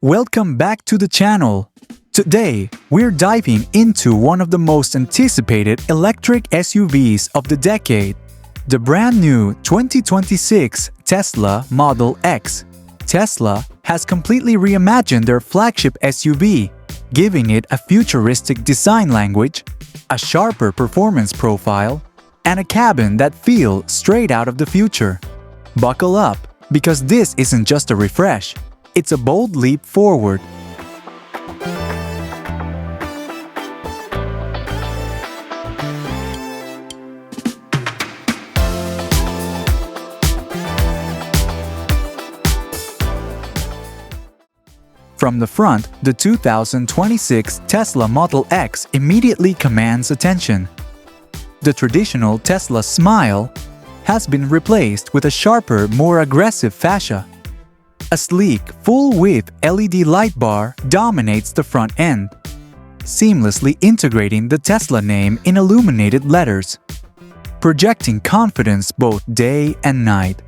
Welcome back to the channel. Today, we're diving into one of the most anticipated electric SUVs of the decade, the brand new 2026 Tesla Model X. Tesla has completely reimagined their flagship SUV, giving it a futuristic design language, a sharper performance profile, and a cabin that feels straight out of the future. Buckle up, because this isn't just a refresh, it's a bold leap forward. From the front, the 2026 Tesla Model X immediately commands attention. The traditional Tesla smile has been replaced with a sharper, more aggressive fascia. A sleek, full-width LED light bar dominates the front end, seamlessly integrating the Tesla name in illuminated letters, projecting confidence both day and night.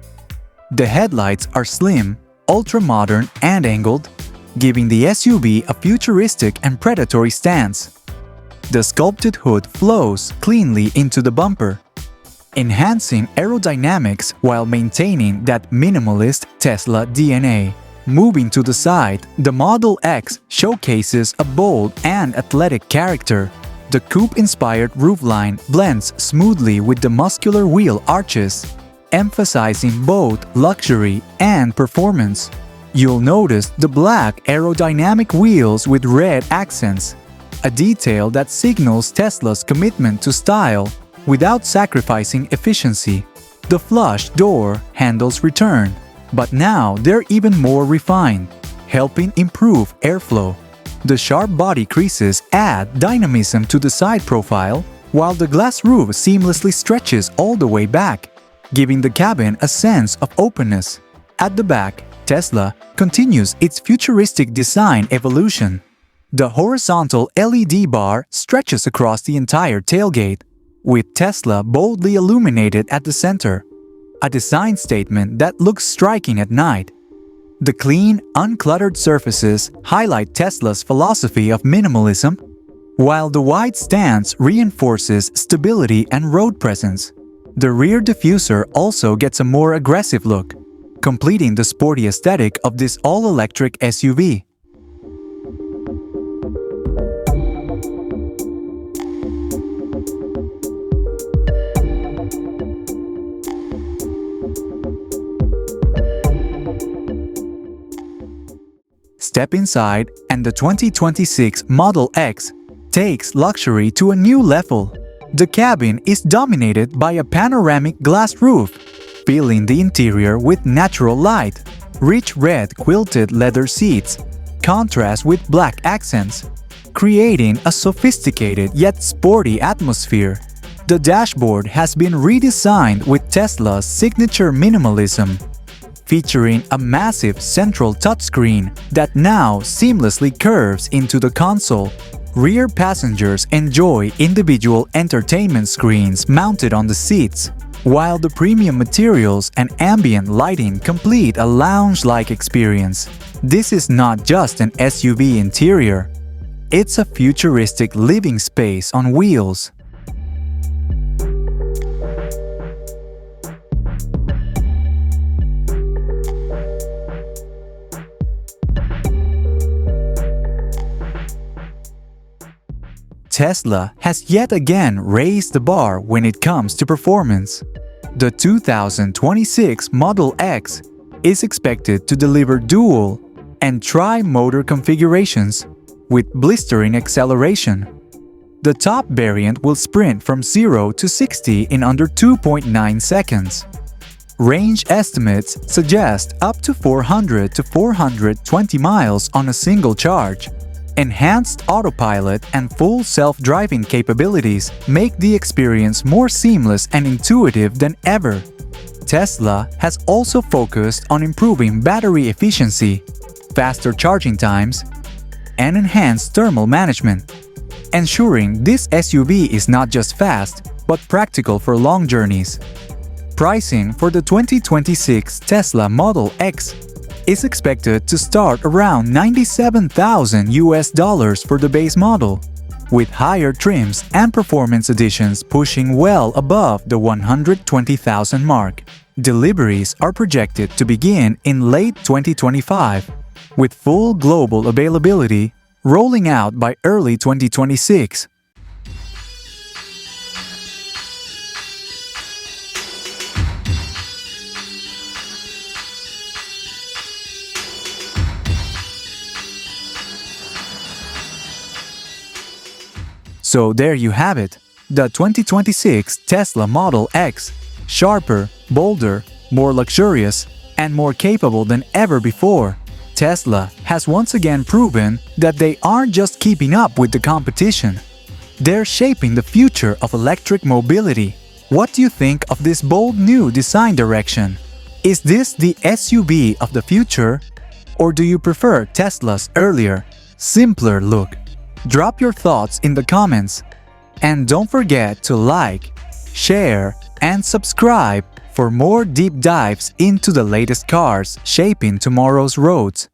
The headlights are slim, ultra-modern, and angled, giving the SUV a futuristic and predatory stance. The sculpted hood flows cleanly into the bumper, enhancing aerodynamics while maintaining that minimalist Tesla DNA. Moving to the side, the Model X showcases a bold and athletic character. The coupe-inspired roofline blends smoothly with the muscular wheel arches, emphasizing both luxury and performance. You'll notice the black aerodynamic wheels with red accents, a detail that signals Tesla's commitment to style without sacrificing efficiency. The flush door handles return, but now they're even more refined, helping improve airflow. The sharp body creases add dynamism to the side profile, while the glass roof seamlessly stretches all the way back, giving the cabin a sense of openness. At the back, Tesla continues its futuristic design evolution. The horizontal LED bar stretches across the entire tailgate, with Tesla boldly illuminated at the center, a design statement that looks striking at night. The clean, uncluttered surfaces highlight Tesla's philosophy of minimalism, while the wide stance reinforces stability and road presence. The rear diffuser also gets a more aggressive look, completing the sporty aesthetic of this all-electric SUV. Step inside, and the 2026 Model X takes luxury to a new level. The cabin is dominated by a panoramic glass roof, filling the interior with natural light. Rich red quilted leather seats contrast with black accents, creating a sophisticated yet sporty atmosphere. The dashboard has been redesigned with Tesla's signature minimalism, featuring a massive central touchscreen that now seamlessly curves into the console. Rear passengers enjoy individual entertainment screens mounted on the seats, while the premium materials and ambient lighting complete a lounge-like experience. This is not just an SUV interior, it's a futuristic living space on wheels. Tesla has yet again raised the bar when it comes to performance. The 2026 Model X is expected to deliver dual and tri-motor configurations with blistering acceleration. The top variant will sprint from 0 to 60 in under 2.9 seconds. Range estimates suggest up to 400 to 420 miles on a single charge. Enhanced autopilot and full self-driving capabilities make the experience more seamless and intuitive than ever. Tesla has also focused on improving battery efficiency, faster charging times, and enhanced thermal management, ensuring this SUV is not just fast, but practical for long journeys. Pricing for the 2026 Tesla Model X is expected to start around $97,000 for the base model, with higher trims and performance editions pushing well above the $120,000 mark. Deliveries are projected to begin in late 2025, with full global availability rolling out by early 2026. So there you have it, the 2026 Tesla Model X, sharper, bolder, more luxurious, and more capable than ever before. Tesla has once again proven that they aren't just keeping up with the competition. They're shaping the future of electric mobility. What do you think of this bold new design direction? Is this the SUV of the future? Or do you prefer Tesla's earlier, simpler look? Drop your thoughts in the comments. And don't forget to like, share, and subscribe for more deep dives into the latest cars shaping tomorrow's roads.